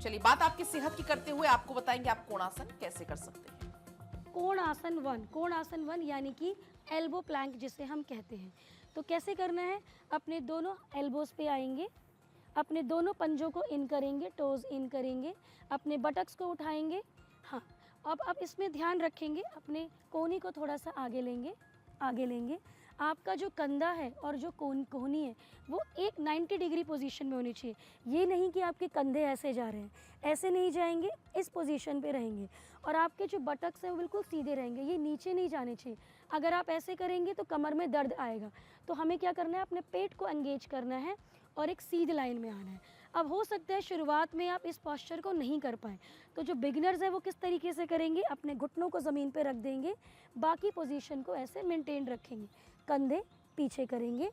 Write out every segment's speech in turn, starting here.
चलिए बात आपकी सेहत की करते हुए आपको बताएंगे आप कोणासन कैसे कर सकते हैं। कोणासन 1 यानी कि एल्बो प्लैंक जिसे हम कहते हैं। तो कैसे करना है, अपने दोनों एल्बोज पे आएंगे, अपने दोनों पंजों को इन करेंगे, टोज इन करेंगे, अपने बटक्स को उठाएंगे। हाँ, अब इसमें ध्यान रखेंगे, अपने कोहनी को थोड़ा सा आगे लेंगे। आपका जो कंधा है और जो कोहनी है वो एक 90 डिग्री पोजीशन में होनी चाहिए। ये नहीं कि आपके कंधे ऐसे जा रहे हैं, ऐसे नहीं जाएंगे, इस पोजीशन पे रहेंगे। और आपके जो बटक्स हैं वो बिल्कुल सीधे रहेंगे, ये नीचे नहीं जाने चाहिए। अगर आप ऐसे करेंगे तो कमर में दर्द आएगा। तो हमें क्या करना है, अपने पेट को एंगेज करना है और एक सीधी लाइन में आना है। अब हो सकता है शुरुआत में आप इस पोस्चर को नहीं कर पाएँ, तो जो बिगिनर्स हैं वो किस तरीके से करेंगे, अपने घुटनों को ज़मीन पे रख देंगे, बाकी पोजीशन को ऐसे मेंटेन रखेंगे, कंधे पीछे करेंगे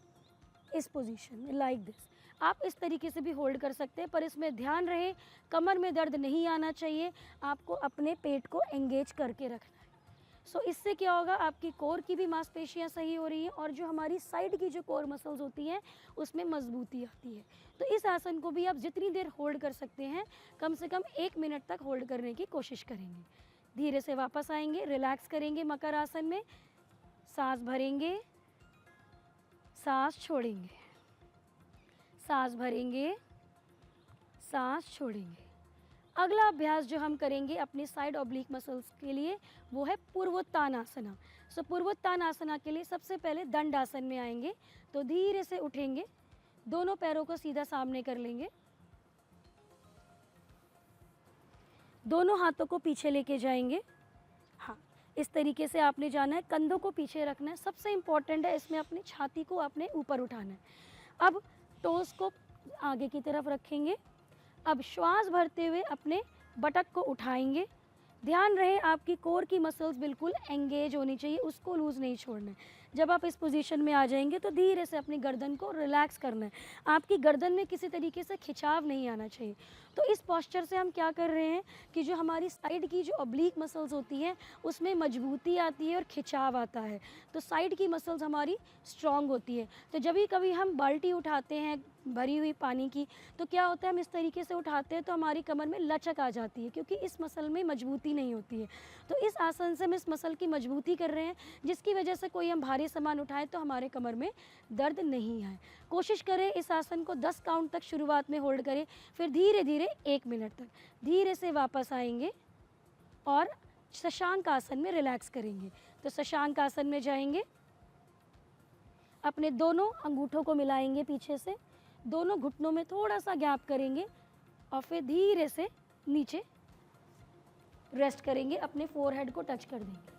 इस पोजीशन में, लाइक दिस। आप इस तरीके से भी होल्ड कर सकते हैं, पर इसमें ध्यान रहे कमर में दर्द नहीं आना चाहिए, आपको अपने पेट को एंगेज करके रखना है। सो इससे क्या होगा, आपकी कोर की भी मांसपेशियां सही हो रही हैं और जो हमारी साइड की जो कोर मसल्स होती हैं उसमें मजबूती आती है। तो इस आसन को भी आप जितनी देर होल्ड कर सकते हैं, कम से कम 1 मिनट तक होल्ड करने की कोशिश करेंगे। धीरे से वापस आएंगे, रिलैक्स करेंगे मकर आसन में, सांस भरेंगे, सांस छोड़ेंगे, सांस भरेंगे, सांस छोड़ेंगे। अगला अभ्यास जो हम करेंगे अपनी साइड ऑब्लिक मसल्स के लिए वो है पूर्वोत्तानासना। सो पूर्वोत्तानासना के लिए सबसे पहले दंडासन में आएंगे, तो धीरे से उठेंगे, दोनों पैरों को सीधा सामने कर लेंगे, दोनों हाथों को पीछे लेके जाएंगे। हाँ, इस तरीके से आपने जाना है, कंधों को पीछे रखना है। सबसे इम्पॉर्टेंट है इसमें अपनी छाती को अपने ऊपर उठाना है। अब टोस को आगे की तरफ रखेंगे। अब श्वास भरते हुए अपने बटक को उठाएंगे। ध्यान रहे आपकी कोर की मसल्स बिल्कुल एंगेज होनी चाहिए, उसको लूज़ नहीं छोड़ना है। जब आप इस पोजीशन में आ जाएंगे तो धीरे से अपनी गर्दन को रिलैक्स करना है। आपकी गर्दन में किसी तरीके से खिंचाव नहीं आना चाहिए। तो इस पोस्चर से हम क्या कर रहे हैं कि जो हमारी साइड की जो ऑब्लिक मसल्स होती हैं उसमें मजबूती आती है और खिंचाव आता है, तो साइड की मसल्स हमारी स्ट्रॉन्ग होती है। तो जब भी कभी हम बाल्टी उठाते हैं भरी हुई पानी की, तो क्या होता है, हम इस तरीके से उठाते हैं तो हमारी कमर में लचक आ जाती है, क्योंकि इस मसल में मजबूती नहीं होती है। तो इस आसन से हम इस मसल की मजबूती कर रहे हैं, जिसकी वजह से कोई हम भारी सामान उठाएं तो हमारे कमर में दर्द नहीं आए। कोशिश करें इस आसन को 10 काउंट तक शुरुआत में होल्ड करें, फिर धीरे धीरे 1 मिनट तक। धीरे से वापस आएंगे और शशांक आसन में रिलैक्स करेंगे। तो शशांक आसन में जाएंगे, अपने दोनों अंगूठों को मिलाएंगे पीछे से, दोनों घुटनों में थोड़ा सा गैप करेंगे और फिर धीरे से नीचे रेस्ट करेंगे, अपने फोरहेड को टच कर देंगे।